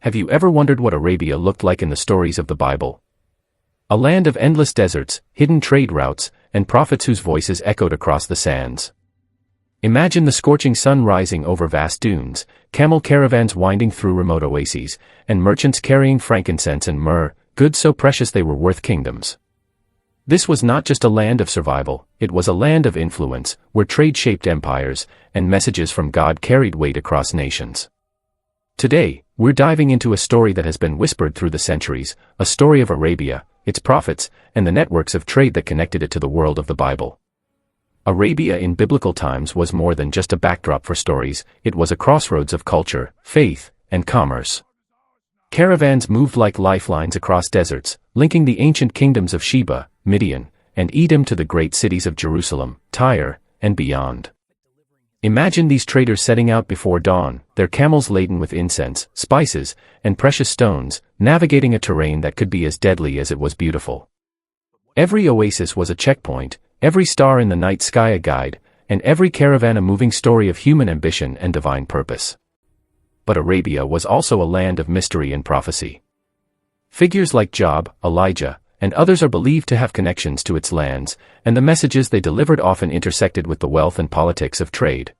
Have you ever wondered what Arabia looked like in the stories of the Bible? A land of endless deserts, hidden trade routes, and prophets whose voices echoed across the sands. Imagine the scorching sun rising over vast dunes, camel caravans winding through remote oases, and merchants carrying frankincense and myrrh, goods so precious they were worth kingdoms. This was not just a land of survival, it was a land of influence, where trade shaped empires, and messages from God carried weight across nations. Today, we're diving into a story that has been whispered through the centuries, a story of Arabia, its prophets, and the networks of trade that connected it to the world of the Bible. Arabia in biblical times was more than just a backdrop for stories, it was a crossroads of culture, faith, and commerce. Caravans moved like lifelines across deserts, linking the ancient kingdoms of Sheba, Midian, and Edom to the great cities of Jerusalem, Tyre, and beyond. Imagine these traders setting out before dawn, their camels laden with incense, spices, and precious stones, navigating a terrain that could be as deadly as it was beautiful. Every oasis was a checkpoint, every star in the night sky a guide, and every caravan a moving story of human ambition and divine purpose. But Arabia was also a land of mystery and prophecy. Figures like Job, Elijah, and others are believed to have connections to its lands, and the messages they delivered often intersected with the wealth and politics of trade.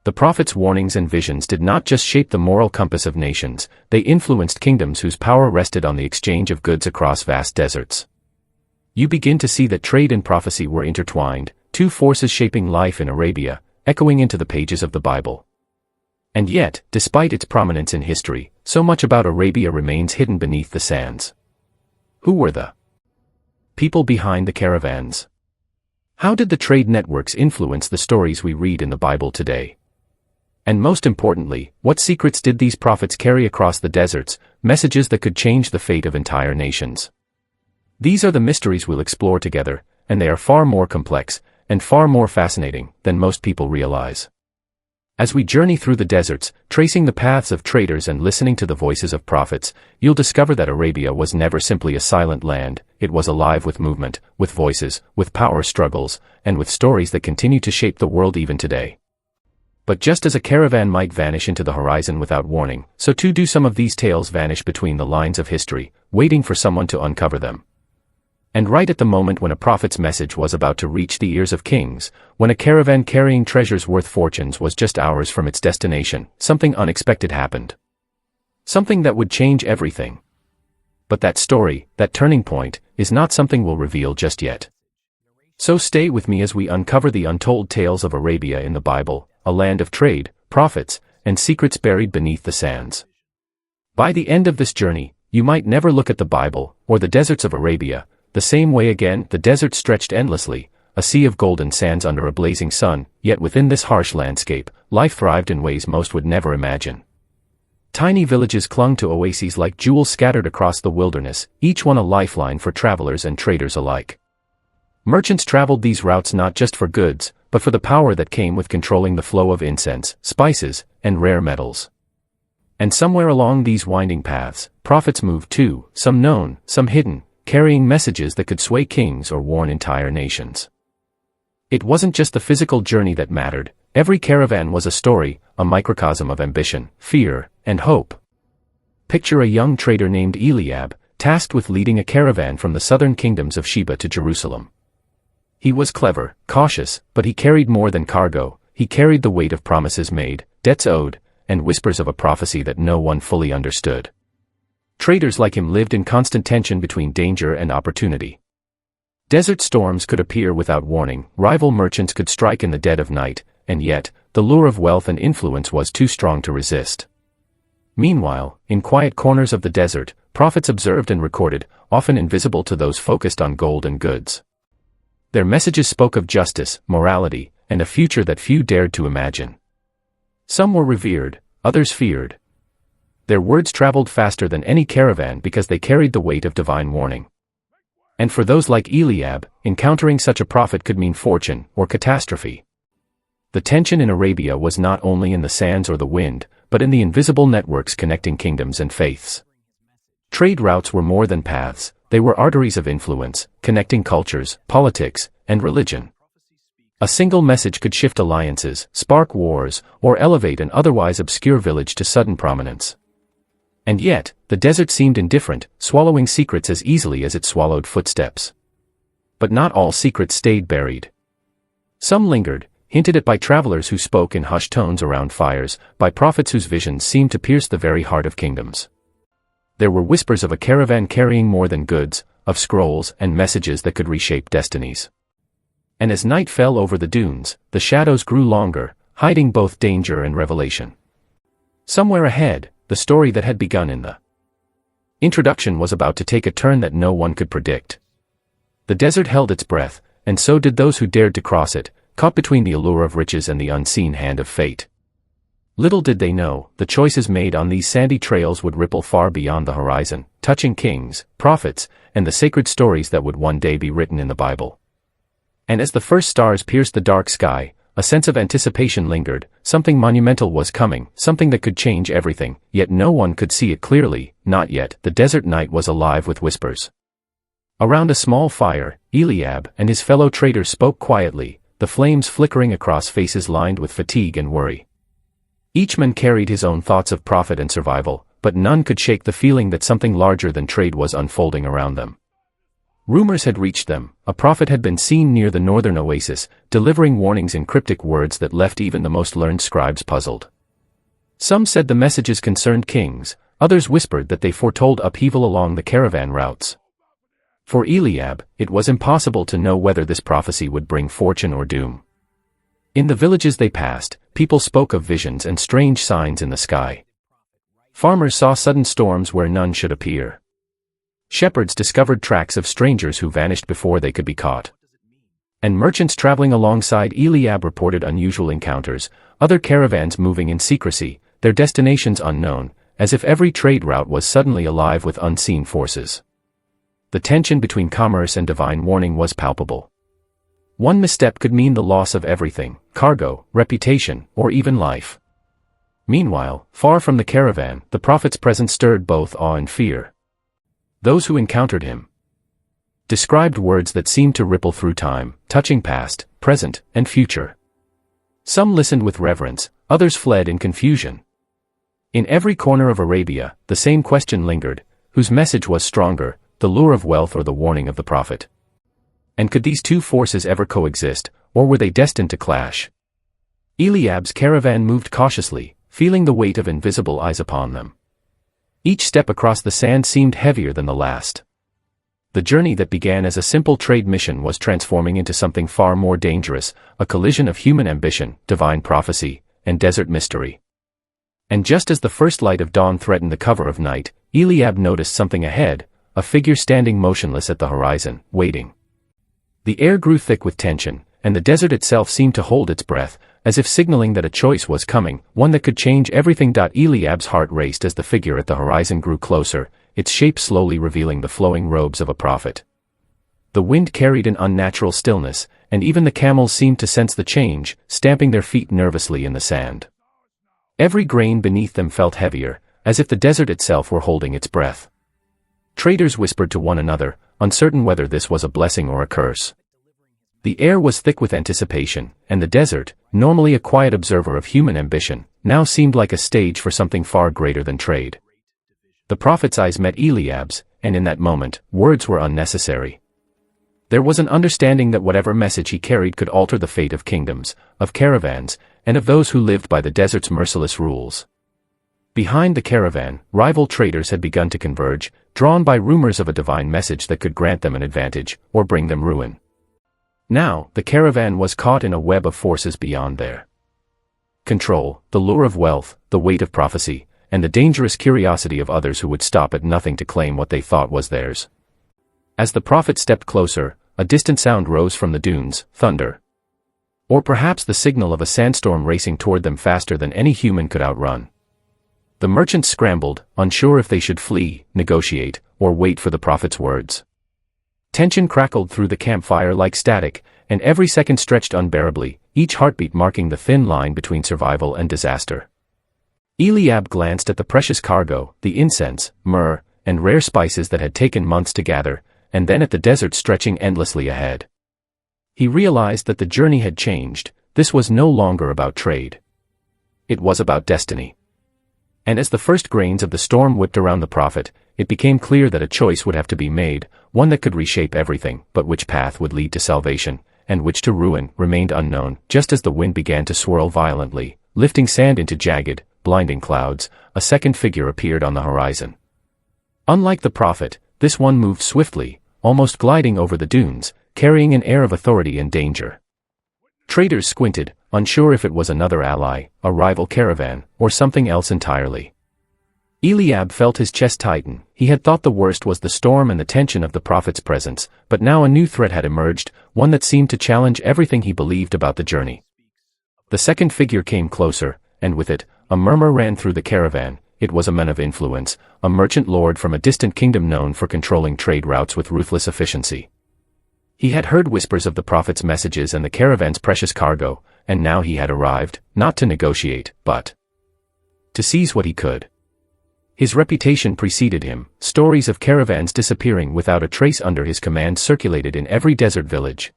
The prophets' warnings and visions did not just shape the moral compass of nations, they influenced kingdoms whose power rested on the exchange of goods across vast deserts. You begin to see that trade and prophecy were intertwined, two forces shaping life in Arabia, echoing into the pages of the Bible. And yet, despite its prominence in history, so much about Arabia remains hidden beneath the sands. Who were the people behind the caravans? How did the trade networks influence the stories we read in the Bible today? And most importantly, what secrets did these prophets carry across the deserts, messages that could change the fate of entire nations? These are the mysteries we'll explore together, and they are far more complex, and far more fascinating, than most people realize. As we journey through the deserts, tracing the paths of traders and listening to the voices of prophets, you'll discover that Arabia was never simply a silent land, it was alive with movement, with voices, with power struggles, and with stories that continue to shape the world even today. But just as a caravan might vanish into the horizon without warning, so too do some of these tales vanish between the lines of history, waiting for someone to uncover them. And right at the moment when a prophet's message was about to reach the ears of kings, when a caravan carrying treasures worth fortunes was just hours from its destination, something unexpected happened. Something that would change everything. But that story, that turning point, is not something we'll reveal just yet. So stay with me as we uncover the untold tales of Arabia in the Bible, a land of trade, prophets, and secrets buried beneath the sands. By the end of this journey, you might never look at the Bible, or the deserts of Arabia, the same way again. The desert stretched endlessly, a sea of golden sands under a blazing sun, yet within this harsh landscape, life thrived in ways most would never imagine. Tiny villages clung to oases like jewels scattered across the wilderness, each one a lifeline for travelers and traders alike. Merchants traveled these routes not just for goods, but for the power that came with controlling the flow of incense, spices, and rare metals. And somewhere along these winding paths, prophets moved too, some known, some hidden, carrying messages that could sway kings or warn entire nations. It wasn't just the physical journey that mattered, every caravan was a story, a microcosm of ambition, fear, and hope. Picture a young trader named Eliab, tasked with leading a caravan from the southern kingdoms of Sheba to Jerusalem. He was clever, cautious, but he carried more than cargo, he carried the weight of promises made, debts owed, and whispers of a prophecy that no one fully understood. Traders like him lived in constant tension between danger and opportunity. Desert storms could appear without warning, rival merchants could strike in the dead of night, and yet, the lure of wealth and influence was too strong to resist. Meanwhile, in quiet corners of the desert, prophets observed and recorded, often invisible to those focused on gold and goods. Their messages spoke of justice, morality, and a future that few dared to imagine. Some were revered, others feared. Their words traveled faster than any caravan because they carried the weight of divine warning. And for those like Eliab, encountering such a prophet could mean fortune or catastrophe. The tension in Arabia was not only in the sands or the wind, but in the invisible networks connecting kingdoms and faiths. Trade routes were more than paths, they were arteries of influence, connecting cultures, politics, and religion. A single message could shift alliances, spark wars, or elevate an otherwise obscure village to sudden prominence. And yet, the desert seemed indifferent, swallowing secrets as easily as it swallowed footsteps. But not all secrets stayed buried. Some lingered, hinted at by travelers who spoke in hushed tones around fires, by prophets whose visions seemed to pierce the very heart of kingdoms. There were whispers of a caravan carrying more than goods, of scrolls and messages that could reshape destinies. And as night fell over the dunes, the shadows grew longer, hiding both danger and revelation. Somewhere ahead, the story that had begun in the introduction was about to take a turn that no one could predict. The desert held its breath, and so did those who dared to cross it, caught between the allure of riches and the unseen hand of fate. Little did they know, the choices made on these sandy trails would ripple far beyond the horizon, touching kings, prophets, and the sacred stories that would one day be written in the Bible. And as the first stars pierced the dark sky, a sense of anticipation lingered. Something monumental was coming, something that could change everything, yet no one could see it clearly. Not yet. The desert night was alive with whispers. Around a small fire, Eliab and his fellow traders spoke quietly, the flames flickering across faces lined with fatigue and worry. Each man carried his own thoughts of profit and survival, but none could shake the feeling that something larger than trade was unfolding around them. Rumors had reached them. A prophet had been seen near the northern oasis, delivering warnings in cryptic words that left even the most learned scribes puzzled. Some said the messages concerned kings, others whispered that they foretold upheaval along the caravan routes. For Eliab, it was impossible to know whether this prophecy would bring fortune or doom. In the villages they passed, people spoke of visions and strange signs in the sky. Farmers saw sudden storms where none should appear. Shepherds discovered tracks of strangers who vanished before they could be caught. And merchants traveling alongside Eliab reported unusual encounters, other caravans moving in secrecy, their destinations unknown, as if every trade route was suddenly alive with unseen forces. The tension between commerce and divine warning was palpable. One misstep could mean the loss of everything: cargo, reputation, or even life. Meanwhile, far from the caravan, the prophet's presence stirred both awe and fear. Those who encountered him described words that seemed to ripple through time, touching past, present, and future. Some listened with reverence, others fled in confusion. In every corner of Arabia, the same question lingered: whose message was stronger, the lure of wealth or the warning of the prophet? And could these two forces ever coexist, or were they destined to clash? Eliab's caravan moved cautiously, feeling the weight of invisible eyes upon them. Each step across the sand seemed heavier than the last. The journey that began as a simple trade mission was transforming into something far more dangerous, a collision of human ambition, divine prophecy, and desert mystery. And just as the first light of dawn threatened the cover of night, Eliab noticed something ahead, a figure standing motionless at the horizon, waiting. The air grew thick with tension, and the desert itself seemed to hold its breath, as if signaling that a choice was coming, one that could change everything. Eliab's heart raced as the figure at the horizon grew closer, its shape slowly revealing the flowing robes of a prophet. The wind carried an unnatural stillness, and even the camels seemed to sense the change, stamping their feet nervously in the sand. Every grain beneath them felt heavier, as if the desert itself were holding its breath. Traders whispered to one another, uncertain whether this was a blessing or a curse. The air was thick with anticipation, and the desert, normally a quiet observer of human ambition, now seemed like a stage for something far greater than trade. The prophet's eyes met Eliab's, and in that moment, words were unnecessary. There was an understanding that whatever message he carried could alter the fate of kingdoms, of caravans, and of those who lived by the desert's merciless rules. Behind the caravan, rival traders had begun to converge, drawn by rumors of a divine message that could grant them an advantage, or bring them ruin. Now, the caravan was caught in a web of forces beyond their control, the lure of wealth, the weight of prophecy, and the dangerous curiosity of others who would stop at nothing to claim what they thought was theirs. As the prophet stepped closer, a distant sound rose from the dunes: thunder. Or perhaps the signal of a sandstorm racing toward them faster than any human could outrun. The merchants scrambled, unsure if they should flee, negotiate, or wait for the prophet's words. Tension crackled through the campfire like static, and every second stretched unbearably, each heartbeat marking the thin line between survival and disaster. Eliab glanced at the precious cargo, the incense, myrrh, and rare spices that had taken months to gather, and then at the desert stretching endlessly ahead. He realized that the journey had changed. This was no longer about trade. It was about destiny. And as the first grains of the storm whipped around the prophet, it became clear that a choice would have to be made, one that could reshape everything, but which path would lead to salvation, and which to ruin, remained unknown. Just as the wind began to swirl violently, lifting sand into jagged, blinding clouds, a second figure appeared on the horizon. Unlike the prophet, this one moved swiftly, almost gliding over the dunes, carrying an air of authority and danger. Traders squinted, unsure if it was another ally, a rival caravan, or something else entirely. Eliab felt his chest tighten. He had thought the worst was the storm and the tension of the prophet's presence, but now a new threat had emerged, one that seemed to challenge everything he believed about the journey. The second figure came closer, and with it, a murmur ran through the caravan. It was a man of influence, a merchant lord from a distant kingdom known for controlling trade routes with ruthless efficiency. He had heard whispers of the prophet's messages and the caravan's precious cargo, and now he had arrived, not to negotiate, but to seize what he could. His reputation preceded him. Stories of caravans disappearing without a trace under his command circulated in every desert village.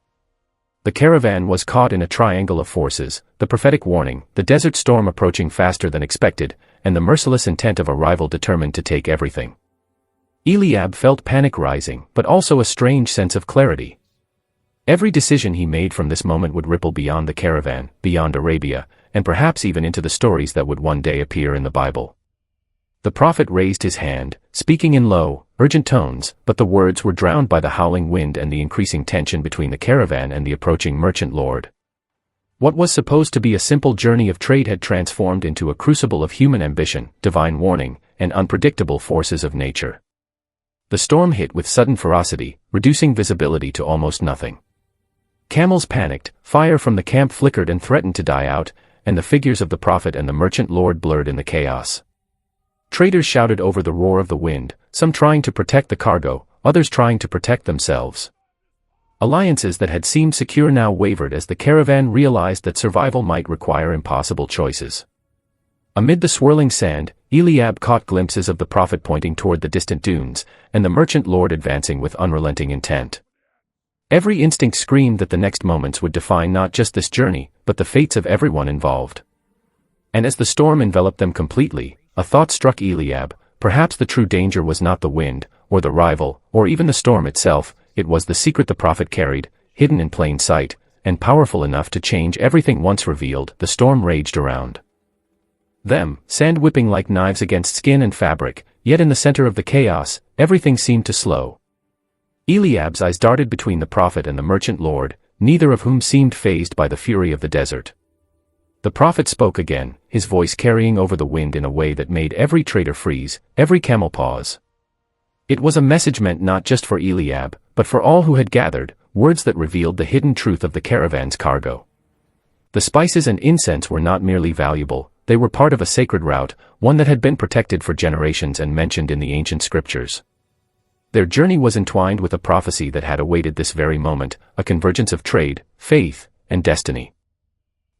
The caravan was caught in a triangle of forces, the prophetic warning, the desert storm approaching faster than expected, and the merciless intent of a rival determined to take everything. Eliab felt panic rising, but also a strange sense of clarity. Every decision he made from this moment would ripple beyond the caravan, beyond Arabia, and perhaps even into the stories that would one day appear in the Bible. The prophet raised his hand, speaking in low, urgent tones, but the words were drowned by the howling wind and the increasing tension between the caravan and the approaching merchant lord. What was supposed to be a simple journey of trade had transformed into a crucible of human ambition, divine warning, and unpredictable forces of nature. The storm hit with sudden ferocity, reducing visibility to almost nothing. Camels panicked, fire from the camp flickered and threatened to die out, and the figures of the prophet and the merchant lord blurred in the chaos. Traders shouted over the roar of the wind, some trying to protect the cargo, others trying to protect themselves. Alliances that had seemed secure now wavered as the caravan realized that survival might require impossible choices. Amid the swirling sand, Eliab caught glimpses of the prophet pointing toward the distant dunes, and the merchant lord advancing with unrelenting intent. Every instinct screamed that the next moments would define not just this journey, but the fates of everyone involved. And as the storm enveloped them completely, a thought struck Eliab. Perhaps the true danger was not the wind, or the rival, or even the storm itself. It was the secret the prophet carried, hidden in plain sight, and powerful enough to change everything once revealed. The storm raged around them, sand whipping like knives against skin and fabric, yet in the center of the chaos, everything seemed to slow. Eliab's eyes darted between the prophet and the merchant lord, neither of whom seemed fazed by the fury of the desert. The prophet spoke again, his voice carrying over the wind in a way that made every trader freeze, every camel pause. It was a message meant not just for Eliab, but for all who had gathered, words that revealed the hidden truth of the caravan's cargo. The spices and incense were not merely valuable, they were part of a sacred route, one that had been protected for generations and mentioned in the ancient scriptures. Their journey was entwined with a prophecy that had awaited this very moment, a convergence of trade, faith, and destiny.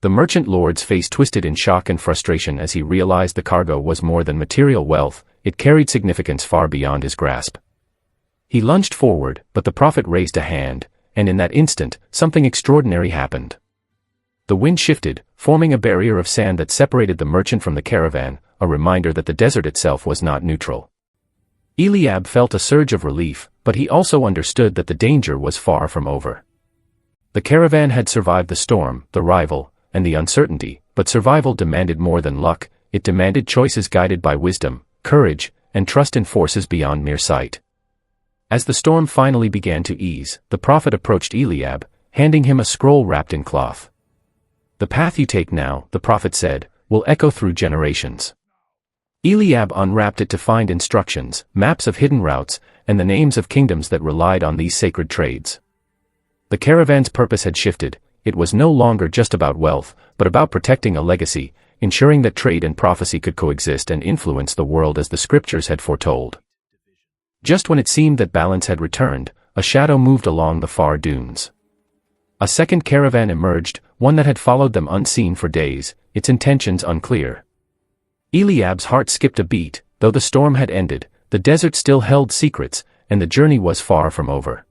The merchant lord's face twisted in shock and frustration as he realized the cargo was more than material wealth, it carried significance far beyond his grasp. He lunged forward, but the prophet raised a hand, and in that instant, something extraordinary happened. The wind shifted, forming a barrier of sand that separated the merchant from the caravan, a reminder that the desert itself was not neutral. Eliab felt a surge of relief, but he also understood that the danger was far from over. The caravan had survived the storm, the rival, and the uncertainty, but survival demanded more than luck, it demanded choices guided by wisdom, courage, and trust in forces beyond mere sight. As the storm finally began to ease, the prophet approached Eliab, handing him a scroll wrapped in cloth. "The path you take now," the prophet said, "will echo through generations." Eliab unwrapped it to find instructions, maps of hidden routes, and the names of kingdoms that relied on these sacred trades. The caravan's purpose had shifted. It was no longer just about wealth, but about protecting a legacy, ensuring that trade and prophecy could coexist and influence the world as the scriptures had foretold. Just when it seemed that balance had returned, a shadow moved along the far dunes. A second caravan emerged, one that had followed them unseen for days, its intentions unclear. Eliab's heart skipped a beat. Though the storm had ended, the desert still held secrets, and the journey was far from over.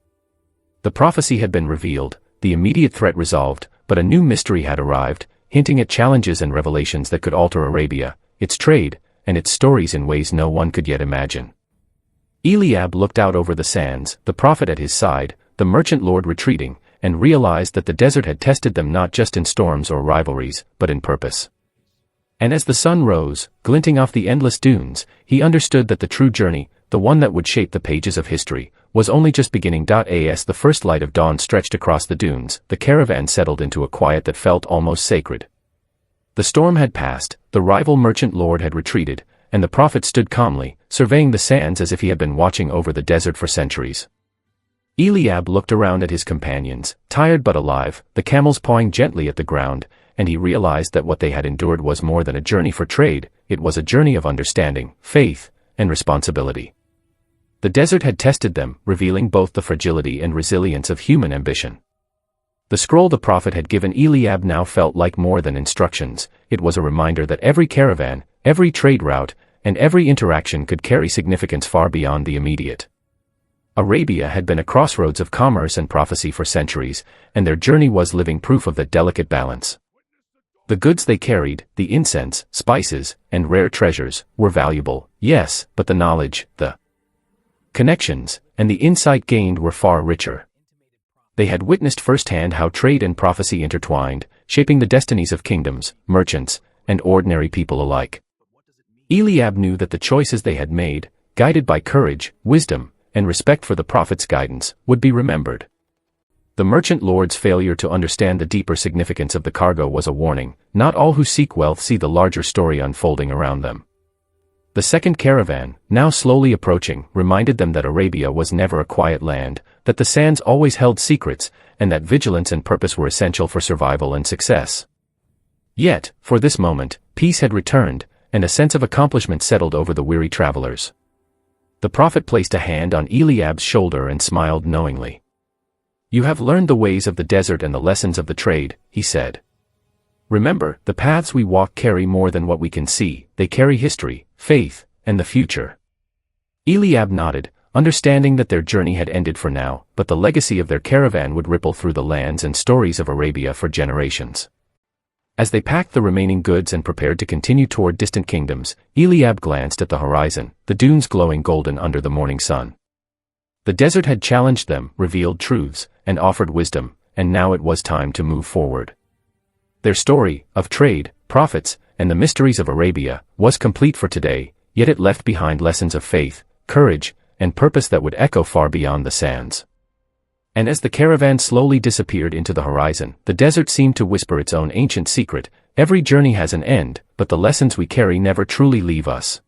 The prophecy had been revealed, the immediate threat resolved, but a new mystery had arrived, hinting at challenges and revelations that could alter Arabia, its trade, and its stories in ways no one could yet imagine. Eliab looked out over the sands, the prophet at his side, the merchant lord retreating, and realized that the desert had tested them not just in storms or rivalries, but in purpose. And as the sun rose, glinting off the endless dunes, he understood that the true journey, the one that would shape the pages of history, was only just beginning. As the first light of dawn stretched across the dunes, the caravan settled into a quiet that felt almost sacred. The storm had passed, the rival merchant lord had retreated, and the prophet stood calmly, surveying the sands as if he had been watching over the desert for centuries. Eliab looked around at his companions, tired but alive, the camels pawing gently at the ground, and he realized that what they had endured was more than a journey for trade, it was a journey of understanding, faith, and responsibility. The desert had tested them, revealing both the fragility and resilience of human ambition. The scroll the prophet had given Eliab now felt like more than instructions, it was a reminder that every caravan, every trade route, and every interaction could carry significance far beyond the immediate. Arabia had been a crossroads of commerce and prophecy for centuries, and their journey was living proof of that delicate balance. The goods they carried, the incense, spices, and rare treasures, were valuable, yes, but the knowledge, the connections, and the insight gained were far richer. They had witnessed firsthand how trade and prophecy intertwined, shaping the destinies of kingdoms, merchants, and ordinary people alike. Eliab knew that the choices they had made, guided by courage, wisdom, and respect for the prophet's guidance, would be remembered. The merchant lord's failure to understand the deeper significance of the cargo was a warning. Not all who seek wealth see the larger story unfolding around them. The second caravan, now slowly approaching, reminded them that Arabia was never a quiet land, that the sands always held secrets, and that vigilance and purpose were essential for survival and success. Yet, for this moment, peace had returned, and a sense of accomplishment settled over the weary travelers. The prophet placed a hand on Eliab's shoulder and smiled knowingly. "You have learned the ways of the desert and the lessons of the trade," he said. "Remember, the paths we walk carry more than what we can see, they carry history, faith, and the future." Eliab nodded, understanding that their journey had ended for now, but the legacy of their caravan would ripple through the lands and stories of Arabia for generations. As they packed the remaining goods and prepared to continue toward distant kingdoms, Eliab glanced at the horizon, the dunes glowing golden under the morning sun. The desert had challenged them, revealed truths, and offered wisdom, and now it was time to move forward. Their story, of trade, prophets, and the mysteries of Arabia, was complete for today, yet it left behind lessons of faith, courage, and purpose that would echo far beyond the sands. And as the caravan slowly disappeared into the horizon, the desert seemed to whisper its own ancient secret: every journey has an end, but the lessons we carry never truly leave us.